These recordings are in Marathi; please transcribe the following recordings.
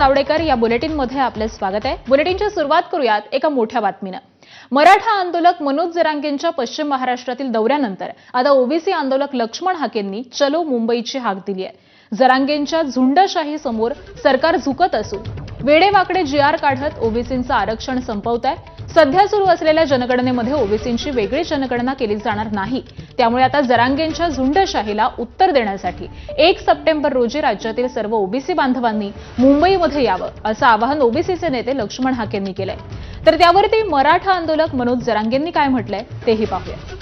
तावडेकर या बुलेटिनमध्ये आपले स्वागत आहे। बुलेटिनची सुरुवात करूयात एका मोठ्या बातमीने। मराठा आंदोलक मनोज जरांगेंच्या पश्चिम महाराष्ट्रातील दौऱ्यानंतर आता ओबीसी आंदोलक लक्ष्मण हाकेंनी चलो मुंबईची हाक दिली आहे। जरांगेंच्या झुंडशाही समोर सरकार झुकत असून वेडेवाकडे जीआर काढत ओबीसींचं आरक्षण संपवत आहे। सध्या सुरू असलेल्या जनगणनेमध्ये ओबीसींची वेगळी जनगणना केली जाणार नाही, त्यामुळे आता जरांगेंच्या झुंडशाहीला उत्तर देण्यासाठी 1 सप्टेंबर रोजी राज्यातील सर्व ओबीसी बांधवांनी मुंबईमध्ये यावं असं आवाहन ओबीसीचे नेते लक्ष्मण हाकेंनी केलंय। तर त्यावरती मराठा आंदोलक मनोज जरांगेंनी काय म्हटलंय तेही पाहूया।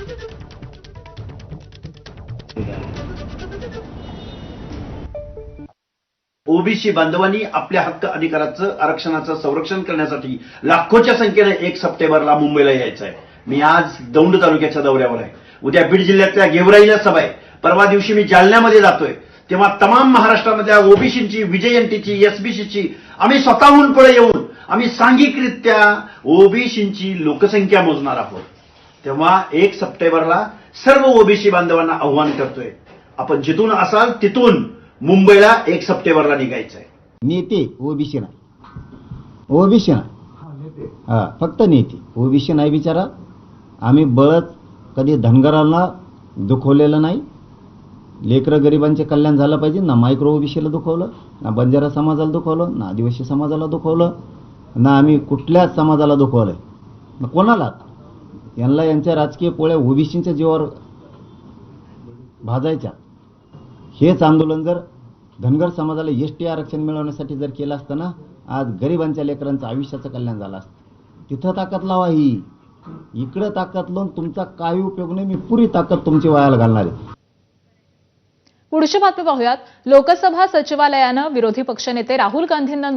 ओबीसी बांधवांनी आपल्या हक्क अधिकाराचं आरक्षणाचं संरक्षण करण्यासाठी लाखोच्या संख्येने 1 सप्टेंबरला मुंबईला यायचं आहे। मी आज दौंड तालुक्याच्या दौऱ्यावर आहे। उद्या बीड जिल्ह्यातल्या गेवराईला सभा आहे। परवा दिवशी मी जालन्यामध्ये जातोय, तेव्हा तमाम महाराष्ट्रामधल्या ओबीसींची, विजयंतीची, एसबीसीची आम्ही स्वतःहून पुढे येऊन आम्ही सांघिकरित्या ओबीसींची लोकसंख्या मोजणार आहोत। तेव्हा 1 सप्टेंबरला सर्व ओबीसी बांधवांना आव्हान करतोय, आपण जिथून असाल तिथून मुंबईला 1 सप्टेंबरला निघायचंय। नेते ओबीसी ना हा फक्त नेते ओबीसी नाही बिचारा। आम्ही बळत कधी धनगरांना दुखवलेलं नाही। लेकरं गरिबांचे कल्याण झालं पाहिजे ना। मायक्रो ओबीसीला दुखवलं ना, बंजारा समाजाला दुखवलं ना, आदिवासी समाजाला दुखवलं ना, आम्ही कुठल्याच समाजाला दुखवलंय ना कोणाला। यांना यांच्या राजकीय पोळ्या ओबीसींच्या जीवावर भाजायच्या। हेच आंदोलन जर धनगर समाजाला एसटी आरक्षण मिळवण्यासाठी जर केलं असतं ना, आज गरिबांच्या लेकरांचं आयुष्याचं कल्याण झालं असतं। तिथं ताकद लावा, ही इकडे ताकद लावून तुमचा काही उपयोग नाही। मी पुरी ताकद तुमची वायाला घालणार आहे। पुढची बातमी पाहूयात। लोकसभा सचिवालयानं विरोधी पक्षनेते राहुल गांधींना